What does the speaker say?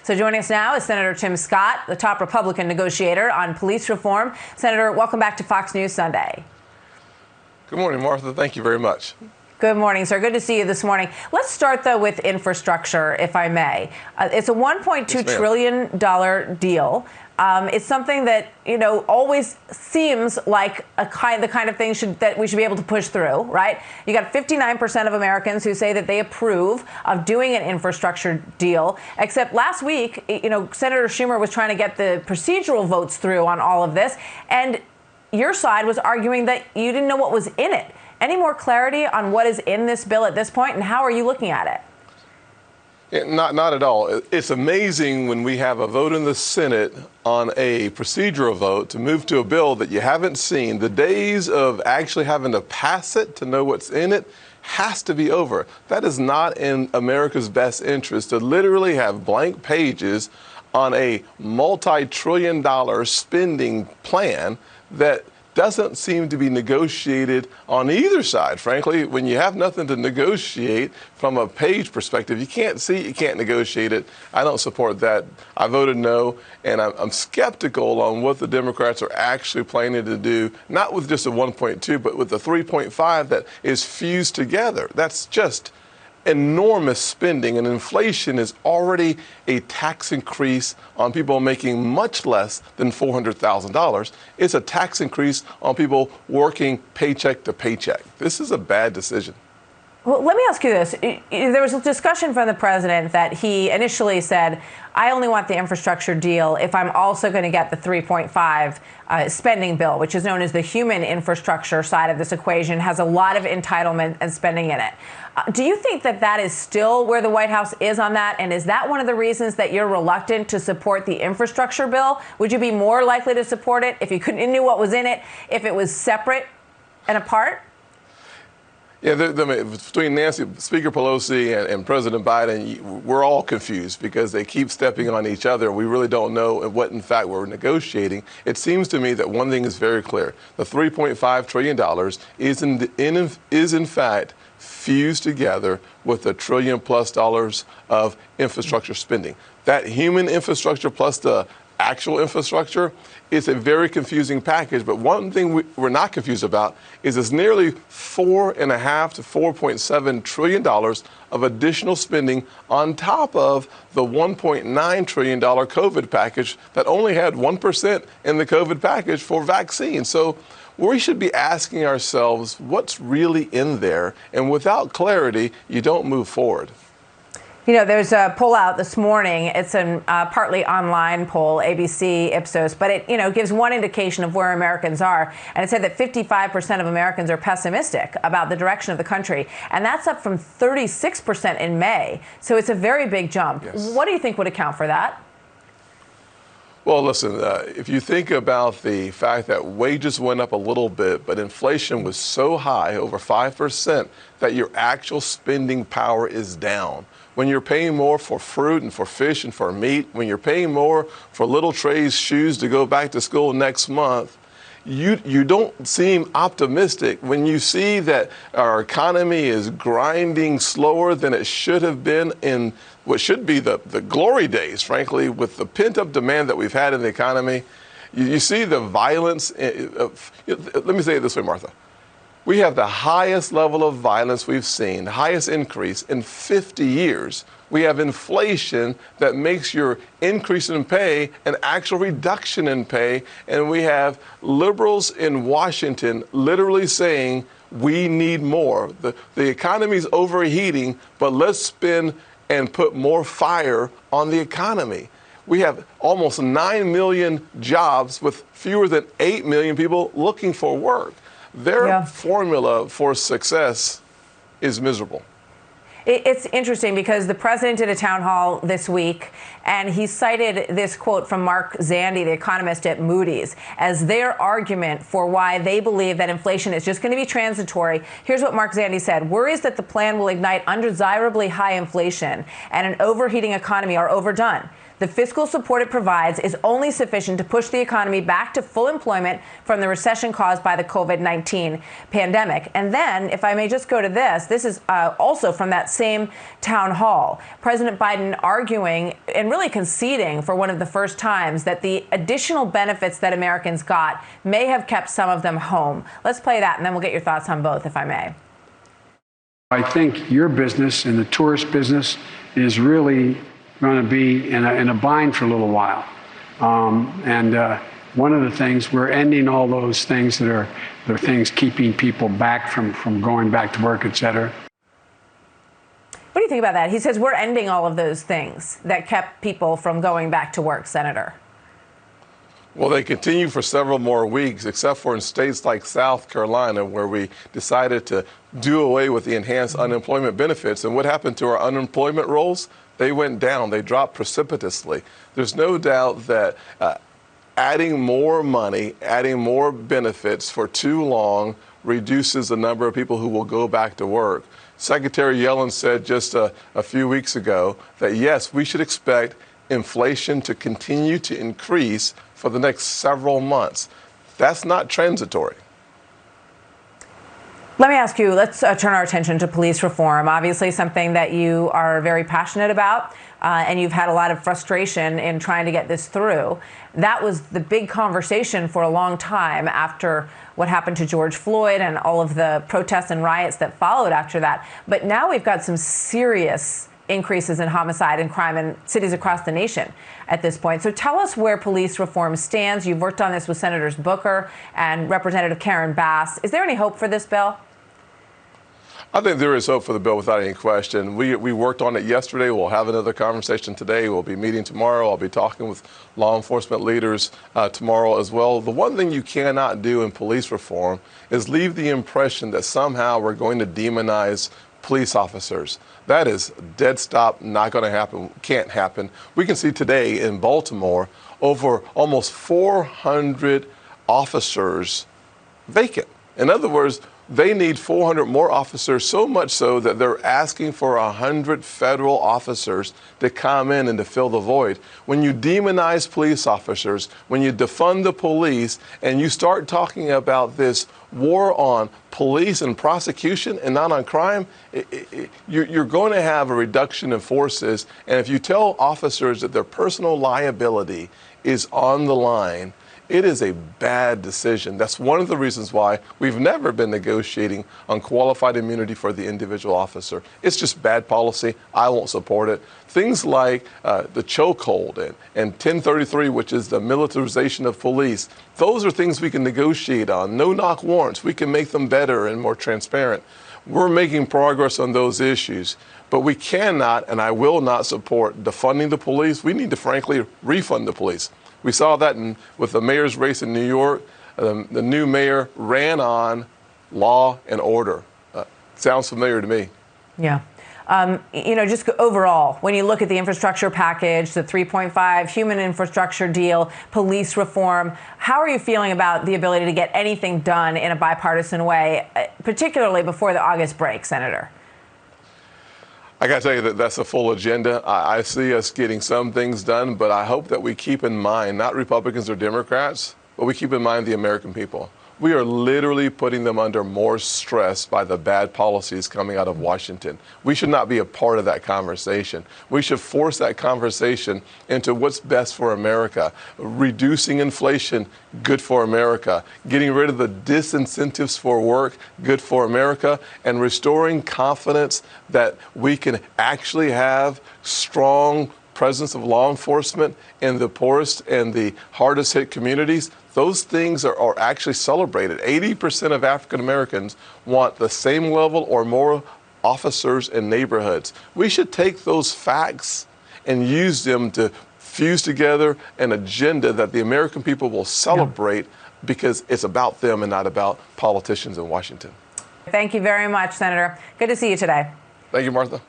So joining us now is Senator Tim Scott, the top Republican negotiator on police reform. Senator, welcome back to Fox News Sunday. Good morning, Martha. Thank you very much. Good morning, sir. Good to see you this morning. Let's start, though, with infrastructure, if I may. It's a $1.2 trillion deal. It's something that, always seems like the kind of thing that we should be able to push through, right? You got 59% of Americans who say that they approve of doing an infrastructure deal, except last week, Senator Schumer was trying to get the procedural votes through on all of this, and your side was arguing that you didn't know what was in it. Any more clarity on what is in this bill at this point, and how are you looking at it? Not at all. It's amazing when we have a vote in the Senate on a procedural vote to move to a bill that you haven't seen. The days of actually having to pass it to know what's in it has to be over. That is not in America's best interest to literally have blank pages on a multi-trillion-dollar spending plan that doesn't seem to be negotiated on either side. Frankly, when you have nothing to negotiate from a page perspective, you can't negotiate it. I don't support that. I voted no, and I'm skeptical on what the Democrats are actually planning to do, not with just a 1.2, but with the 3.5 that is fused together. That's just enormous spending, and inflation is already a tax increase on people making much less than $400,000. It's a tax increase on people working paycheck to paycheck. This is a bad decision. Well, let me ask you this. There was a discussion from the president that he initially said, I only want the infrastructure deal if I'm also going to get the 3.5 spending bill, which is known as the human infrastructure side of this equation, has a lot of entitlement and spending in it. Do you think that that is still where the White House is on that? And is that one of the reasons that you're reluctant to support the infrastructure bill? Would you be more likely to support it if you knew what was in it, if it was separate and apart? Yeah, between Speaker Pelosi and President Biden, we're all confused because they keep stepping on each other. We really don't know what, in fact, we're negotiating. It seems to me that one thing is very clear. The $3.5 trillion is in fact fused together with $1 trillion+ of infrastructure spending. That human infrastructure plus the actual infrastructure is a very confusing package. But one thing we're not confused about is it's nearly $4.5 to $4.7 trillion of additional spending on top of the $1.9 trillion COVID package that only had 1% in the COVID package for vaccines. So we should be asking ourselves what's really in there, and without clarity, you don't move forward. There's a poll out this morning. It's a partly online poll, ABC, Ipsos, but it, gives one indication of where Americans are. And it said that 55% of Americans are pessimistic about the direction of the country. And that's up from 36% in May. So it's a very big jump. Yes. What do you think would account for that? Well, listen, if you think about the fact that wages went up a little bit, but inflation was so high, over 5%, that your actual spending power is down. When you're paying more for fruit and for fish and for meat, when you're paying more for little Trey's shoes to go back to school next month, you don't seem optimistic when you see that our economy is grinding slower than it should have been in what should be the glory days, frankly, with the pent-up demand that we've had in the economy. You see the violence. Let me say it this way, Martha. We have the highest level of violence we've seen, the highest increase in 50 years. We have inflation that makes your increase in pay an actual reduction in pay. And we have liberals in Washington literally saying, we need more. The economy's overheating, but let's spend and put more fire on the economy. We have almost 9 million jobs with fewer than 8 million people looking for work. Their formula for success is miserable. It's interesting because the president did a town hall this week, and he cited this quote from Mark Zandi, the economist at Moody's, as their argument for why they believe that inflation is just going to be transitory. Here's what Mark Zandi said. Worries that the plan will ignite undesirably high inflation and an overheating economy are overdone. the fiscal support it provides is only sufficient to push the economy back to full employment from the recession caused by the COVID-19 pandemic. And then, if I may just go to this is also from that same town hall. President Biden arguing and really conceding for one of the first times that the additional benefits that Americans got may have kept some of them home. Let's play that, and then we'll get your thoughts on both, if I may. I think your business and the tourist business is really going to be in a bind for a little while. One of the things, we're ending all those things that are things keeping people back from going back to work, et cetera. What do you think about that? He says we're ending all of those things that kept people from going back to work, Senator. Well, they continue for several more weeks, except for in states like South Carolina, where we decided to do away with the enhanced unemployment benefits. And what happened to our unemployment rolls? They went down. They dropped precipitously. There's no doubt that adding more money, adding more benefits for too long reduces the number of people who will go back to work. Secretary Yellen said just a few weeks ago that, yes, we should expect inflation to continue to increase for the next several months. That's not transitory. Let me ask you, let's turn our attention to police reform. Obviously something that you are very passionate about, and you've had a lot of frustration in trying to get this through. That was the big conversation for a long time after what happened to George Floyd and all of the protests and riots that followed after that. But now we've got some serious increases in homicide and crime in cities across the nation at this point. So tell us where police reform stands. You've worked on this with Senators Booker and Representative Karen Bass. Is there any hope for this bill? I think there is hope for the bill without any question. We worked on it yesterday. We'll have another conversation today. We'll be meeting tomorrow. I'll be talking with law enforcement leaders tomorrow as well. The one thing you cannot do in police reform is leave the impression that somehow we're going to demonize police officers. That is dead stop, not going to happen, can't happen. We can see today in Baltimore over almost 400 officers vacant. In other words, they need 400 more officers, so much so that they're asking for 100 federal officers to come in and to fill the void. When you demonize police officers, when you defund the police, and you start talking about this war on police and prosecution and not on crime, you're going to have a reduction in forces. And if you tell officers that their personal liability is on the line, it is a bad decision. That's one of the reasons why we've never been negotiating on qualified immunity for the individual officer. It's just bad policy. I won't support it. Things like the chokehold and 1033, which is the militarization of police, those are things we can negotiate on. No-knock warrants, we can make them better and more transparent. We're making progress on those issues, but we cannot and I will not support defunding the police. We need to, frankly, refund the police. We saw that with the mayor's race in New York. The new mayor ran on law and order. Sounds familiar to me. Yeah. Just overall, when you look at the infrastructure package, the 3.5 human infrastructure deal, police reform, how are you feeling about the ability to get anything done in a bipartisan way, particularly before the August break, Senator? I got to tell you that that's a full agenda. I see us getting some things done, but I hope that we keep in mind, not Republicans or Democrats, but we keep in mind the American people. We are literally putting them under more stress by the bad policies coming out of Washington. We should not be a part of that conversation. We should force that conversation into what's best for America. Reducing inflation, good for America. Getting rid of the disincentives for work, good for America. And restoring confidence that we can actually have strong presence of law enforcement in the poorest and the hardest hit communities. Those things are actually celebrated. 80% of African Americans want the same level or more officers in neighborhoods. We should take those facts and use them to fuse together an agenda that the American people will celebrate because it's about them and not about politicians in Washington. Thank you very much, Senator. Good to see you today. Thank you, Martha.